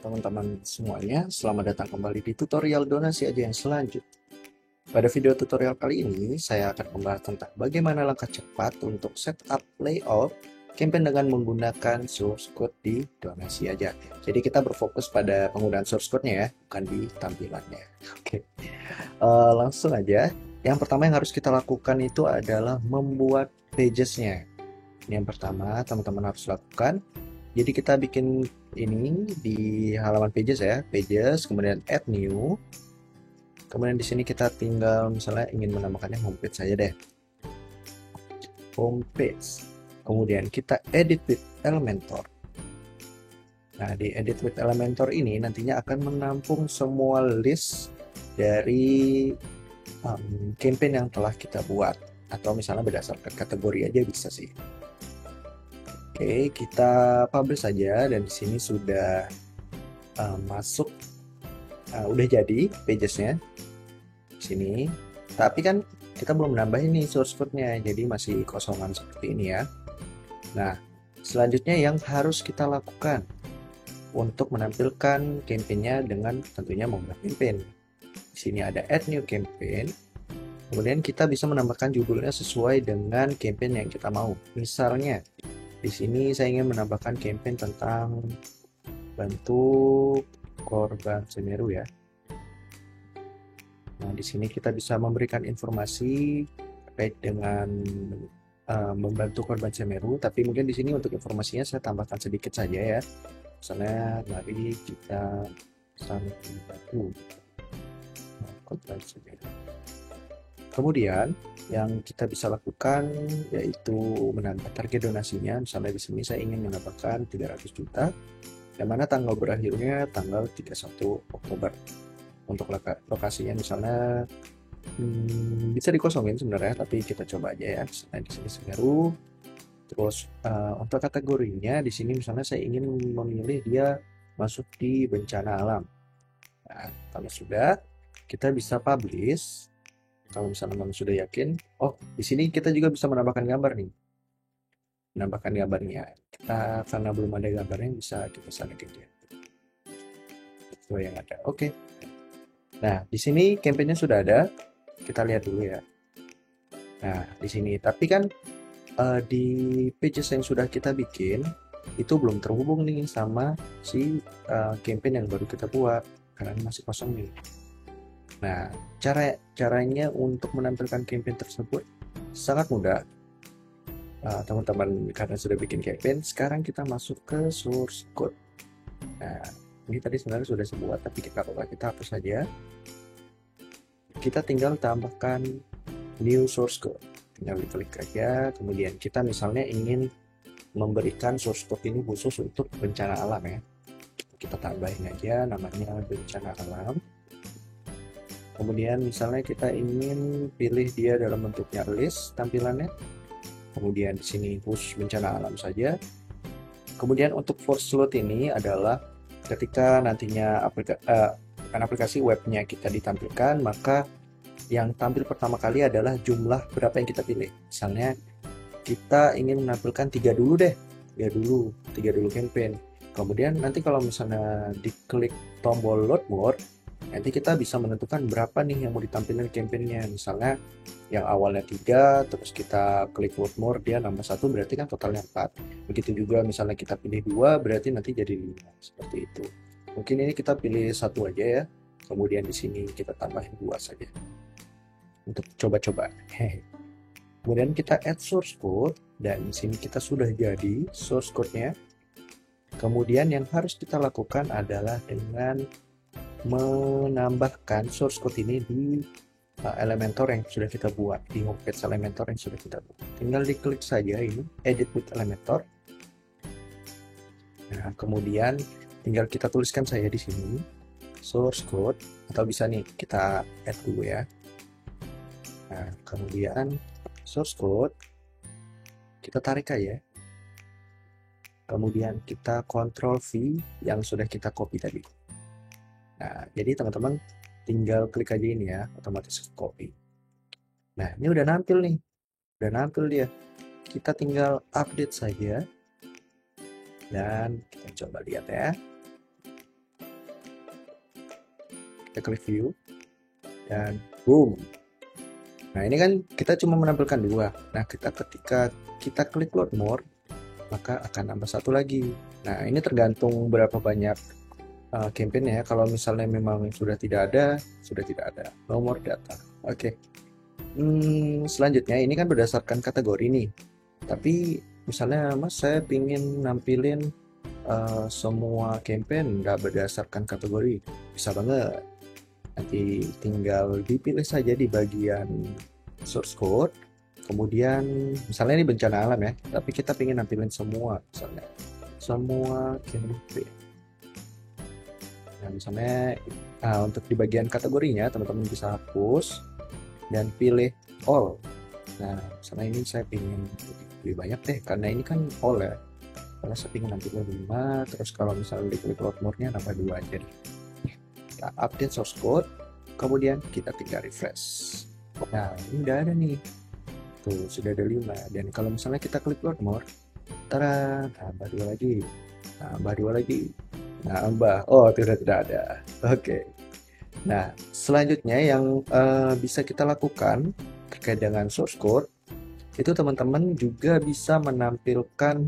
teman-teman semuanya, selamat datang kembali di tutorial donasi aja yang selanjutnya. Pada video tutorial kali ini, saya akan membahas tentang bagaimana langkah cepat untuk setup layout campaign dengan menggunakan source code di donasi aja. Jadi kita berfokus pada penggunaan source code-nya ya, bukan di tampilannya. Oke, langsung aja. Yang pertama yang harus kita lakukan itu adalah membuat pages-nya. Yang pertama teman-teman harus lakukan, jadi kita bikin ini di halaman pages ya, pages, kemudian add new, kemudian di sini kita tinggal misalnya ingin menambahkannya homepage saja deh, homepage, kemudian kita edit with Elementor. Nah, di edit with Elementor ini nantinya akan menampung semua list dari campaign yang telah kita buat, atau misalnya berdasarkan kategori aja bisa sih. Oke, kita publish saja, dan di sini sudah masuk, udah jadi pagesnya di sini. Tapi kan kita belum nambahin nih source code-nya, jadi masih kosongan seperti ini ya. Nah, selanjutnya yang harus kita lakukan untuk menampilkan campaign-nya dengan tentunya membuat campaign. Di sini ada add new campaign. Kemudian kita bisa menambahkan judulnya sesuai dengan campaign yang kita mau. Misalnya di sini saya ingin menambahkan campaign tentang bantu korban Semeru ya. Nah, di sini kita bisa memberikan informasi terkait dengan membantu korban Semeru, tapi mungkin di sini untuk informasinya saya tambahkan sedikit saja ya. Misalnya, mari kita saling membantu korban Semeru. Kemudian yang kita bisa lakukan yaitu menambah target donasinya. Misalnya di sini saya ingin menambahkan 300 juta, yang mana tanggal berakhirnya tanggal 31 Oktober. Untuk lokasinya misalnya bisa dikosongin sebenarnya, tapi kita coba aja ya. Misalnya di sini Semeru. Terus untuk kategorinya di sini misalnya saya ingin memilih dia masuk di bencana alam. Nah, kalau sudah, kita bisa publish. Kalau misalnya memang sudah yakin, oh di sini kita juga bisa menambahkan gambar nih, menambahkan gambarnya. Kita karena belum ada gambarnya bisa kita selekin dia sesuai yang ada. Oke. Nah di sini campaignnya sudah ada, kita lihat dulu ya. Nah di sini, tapi kan di pages yang sudah kita bikin itu belum terhubung nih sama si campaign yang baru kita buat karena masih kosong nih. Nah, caranya untuk menampilkan campaign tersebut sangat mudah. Teman-teman karena sudah bikin campaign, sekarang kita masuk ke source code. Nah, ini tadi sebenarnya sudah saya buat, tapi kita hapus saja. Kita tinggal tambahkan new source code. Tinggal diklik aja, kemudian kita misalnya ingin memberikan source code ini khusus untuk bencana alam ya. Kita tambahin aja namanya bencana alam. Kemudian misalnya kita ingin pilih dia dalam bentuknya list tampilannya. Kemudian di sini khusus bencana alam saja. Kemudian untuk for slot ini adalah ketika nantinya aplikasi webnya kita ditampilkan, maka yang tampil pertama kali adalah jumlah berapa yang kita pilih. Misalnya kita ingin menampilkan 3 dulu deh. 3 dulu campaign. Kemudian nanti kalau misalnya diklik tombol load more, nanti kita bisa menentukan berapa nih yang mau ditampilkan campaignnya. Misalnya yang awalnya 3, terus kita klik load more, dia nambah 1, berarti kan totalnya 4. Begitu juga misalnya kita pilih 2, berarti nanti jadi 5. Seperti itu. Mungkin ini kita pilih 1 aja ya. Kemudian di sini kita tambahin 2 saja untuk coba-coba. Kemudian kita add source code, dan di sini kita sudah jadi source code-nya. Kemudian yang harus kita lakukan adalah dengan menambahkan source code ini di Elementor yang sudah kita buat, di homepage Elementor yang sudah kita buat. Tinggal diklik saja ini edit with Elementor. Nah, kemudian tinggal kita tuliskan saja di sini source code, atau bisa nih kita add dulu ya. Nah, kemudian source code kita tarik aja. Kemudian kita Ctrl V yang sudah kita copy tadi. Nah, jadi teman-teman tinggal klik aja ini ya, otomatis copy. Nah, ini udah nampil nih. Udah nampil dia. Kita tinggal update saja. Dan kita coba lihat ya. kita klik view dan boom. Nah, ini kan kita cuma menampilkan dua. Nah, ketika kita klik load more, maka akan nambah satu lagi. Nah, ini tergantung berapa banyak campaign ya. Kalau misalnya memang sudah tidak ada, no more data. Oke. Selanjutnya ini kan berdasarkan kategori nih. Tapi misalnya Mas, saya pingin nampilin semua campaign nggak berdasarkan kategori, bisa banget. Nanti tinggal dipilih saja di bagian source code, kemudian misalnya ini bencana alam ya, tapi kita ingin nampilin semua, misalnya semua campaign. Nah, misalnya untuk di bagian kategorinya teman-teman bisa hapus dan pilih all. Nah, misalnya ini saya ingin lebih banyak deh, karena ini kan all ya, karena saya ingin nampilin 5, terus kalau misalnya diklik load more-nya nambah 2 aja nih. Kita update source code, kemudian kita tinggal refresh. Nah, ini udah ada nih, tuh sudah ada 5. Dan kalau misalnya kita klik load more, nambah 2 lagi, nambah 2 lagi, nambah, oh tidak ada. Oke. Nah, selanjutnya yang bisa kita lakukan terkait dengan source code, itu teman-teman juga bisa menampilkan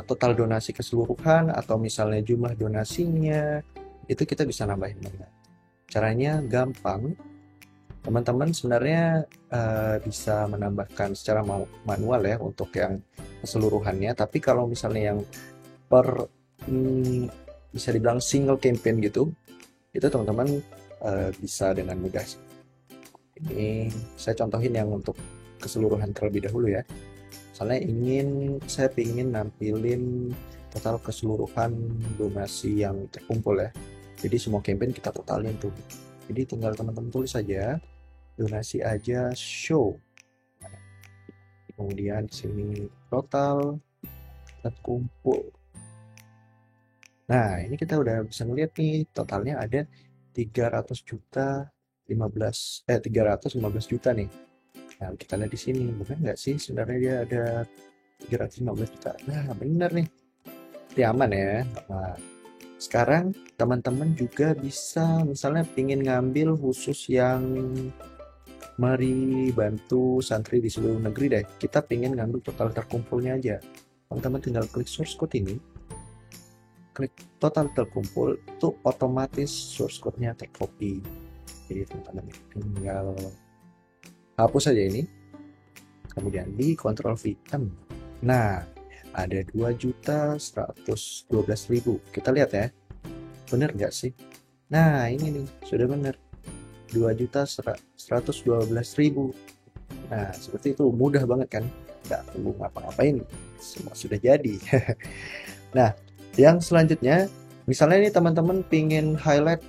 total donasi keseluruhan atau misalnya jumlah donasinya, itu kita bisa nambahin banget. Caranya gampang, teman-teman sebenarnya bisa menambahkan secara manual ya untuk yang keseluruhannya, tapi kalau misalnya yang per bisa dibilang single campaign gitu, itu teman-teman bisa dengan mudah sih. Ini saya contohin yang untuk keseluruhan terlebih dahulu ya. Misalnya saya ingin nampilin total keseluruhan donasi yang terkumpul ya. Jadi semua campaign kita totalin tuh. Jadi tinggal teman-teman tulis saja donasi aja show. Kemudian di sini total terkumpul. Nah, ini kita udah bisa ngeliat nih totalnya ada 315 juta nih. Nah, kita lihat di sini, bukan nggak sih sebenarnya dia ada 315 juta. Nah, bener nih. Ini aman ya. Nah, sekarang teman-teman juga bisa misalnya ingin ngambil khusus yang mari bantu santri di seluruh negeri deh. Kita ingin ngambil total terkumpulnya aja. Teman-teman tinggal klik source code ini. Klik total terkumpul, itu otomatis source code-nya tercopy. Jadi teman-teman tinggal hapus saja ini, kemudian di Ctrl V. Nah, ada 2.112.000. Kita lihat ya, bener nggak sih? Nah, ini nih sudah bener, 2.112.000. Nah, seperti itu, mudah banget kan? Nggak perlu ngapa-ngapain, semua sudah jadi. Nah, yang selanjutnya, misalnya ini teman-teman pingin highlight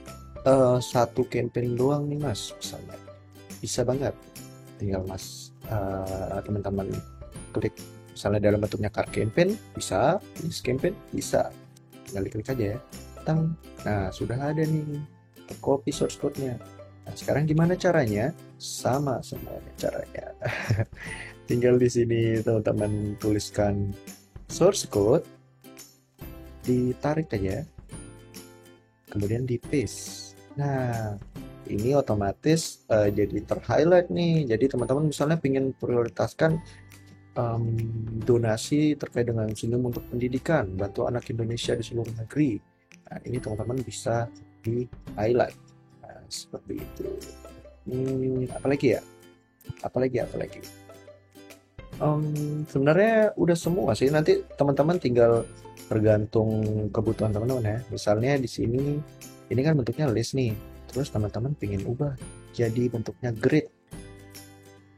satu campaign doang nih Mas, misalnya, bisa banget. Tinggal teman-teman klik misalnya dalam bentuknya card campaign, bisa list campaign, bisa tinggal klik aja ya. Nah, sudah ada nih copy source code-nya. Nah, sekarang gimana caranya? Sama semuanya caranya. Tinggal di sini teman-teman tuliskan source code, ditarik aja, kemudian di paste. Nah, ini otomatis jadi terhighlight nih. Jadi teman-teman misalnya ingin prioritaskan donasi terkait dengan Senyum untuk Pendidikan, bantu anak Indonesia di seluruh negeri. Nah, ini teman-teman bisa di highlight. Nah, seperti itu. Apalagi ya? Apalagi? Sebenarnya udah semua sih. Nanti teman-teman tinggal tergantung kebutuhan teman-teman ya. Misalnya di sini, ini kan bentuknya list nih. Terus teman-teman pengen ubah jadi bentuknya grid,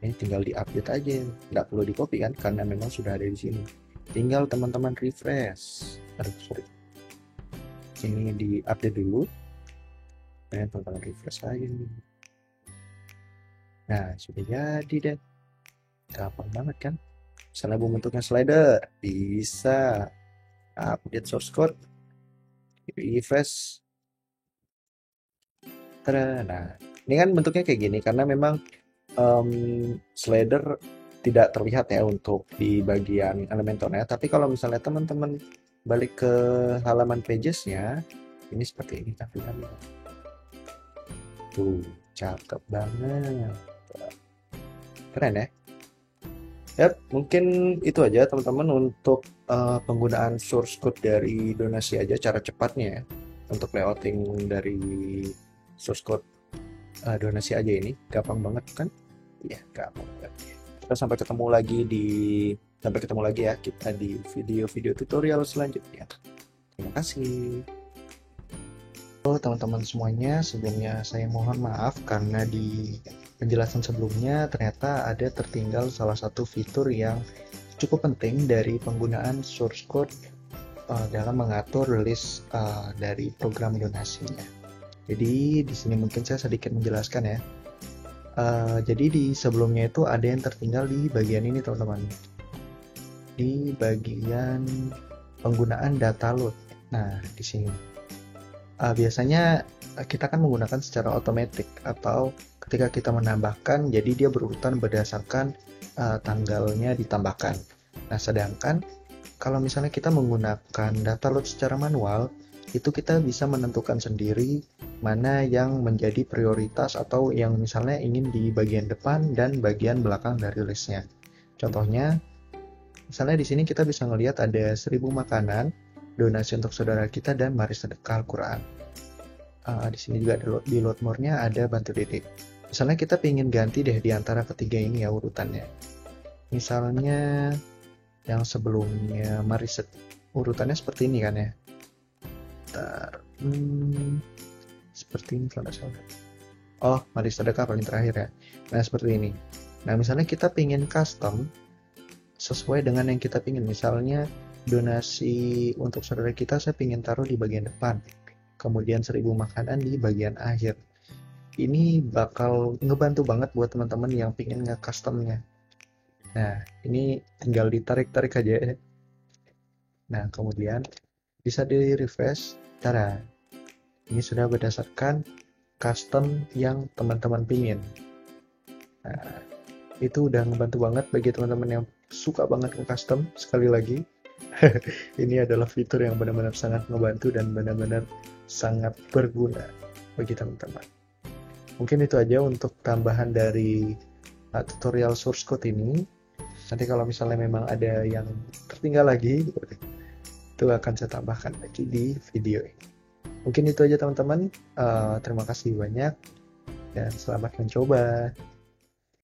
ini tinggal di-update aja, nggak perlu di-copy kan, karena memang sudah ada di sini. Tinggal teman-teman refresh, ini di-update dulu, dan teman-teman refresh aja nih. Nah, sudah jadi deh, gampang banget kan. Misalnya bentuknya slider, bisa update source code, refresh. Nah, ini kan bentuknya kayak gini karena memang slider tidak terlihat ya untuk di bagian Elementornya. Tapi kalau misalnya teman-teman balik ke halaman pagesnya, ini seperti ini tampilannya. Tuh, cakep banget. Keren ya? Yap, mungkin itu aja teman-teman untuk penggunaan source code dari donasi aja cara cepatnya ya. Untuk layouting dari source code donasi aja ini gampang banget kan? Iya, gampang banget. Kita sampai ketemu lagi ya kita di video-video tutorial selanjutnya. Terima kasih. Halo teman-teman semuanya, sebelumnya saya mohon maaf karena di penjelasan sebelumnya ternyata ada tertinggal salah satu fitur yang cukup penting dari penggunaan source code dalam mengatur list dari program donasinya. Jadi di sini mungkin saya sedikit menjelaskan ya. Jadi di sebelumnya itu ada yang tertinggal di bagian ini teman-teman. Di bagian penggunaan data load. Nah, di sini. Biasanya kita kan menggunakan secara otomatis atau ketika kita menambahkan jadi dia berurutan berdasarkan tanggalnya ditambahkan. Nah, sedangkan kalau misalnya kita menggunakan data load secara manual, itu kita bisa menentukan sendiri mana yang menjadi prioritas atau yang misalnya ingin di bagian depan dan bagian belakang dari listnya. Contohnya, misalnya di sini kita bisa melihat ada 1000 makanan, donasi untuk saudara kita, dan mari sedekah Al-Quran. Di sini juga di load more-nya ada bantu Dedek. Misalnya kita ingin ganti deh di antara ketiga ini ya urutannya. Misalnya yang sebelumnya mari urutannya seperti ini kan ya. Seperti ini kalau nggak salah. Oh, mari sedekah paling terakhir ya. Nah, seperti ini. Nah, misalnya kita ingin custom sesuai dengan yang kita ingin. Misalnya donasi untuk saudara kita saya ingin taruh di bagian depan. Kemudian 1000 makanan di bagian akhir. Ini bakal ngebantu banget buat teman-teman yang pingin nge-customnya. Nah, ini tinggal ditarik-tarik aja ya. Nah, kemudian bisa di-refresh. Tada, ini sudah berdasarkan custom yang teman-teman pingin. Nah, itu udah ngebantu banget bagi teman-teman yang suka banget nge-custom. Sekali lagi, ini adalah fitur yang benar-benar sangat ngebantu dan benar-benar sangat berguna bagi teman-teman. Mungkin itu aja untuk tambahan dari tutorial source code ini. Nanti kalau misalnya memang ada yang tertinggal lagi, itu akan saya tambahkan lagi di video ini. Mungkin itu aja teman-teman. Terima kasih banyak dan selamat mencoba.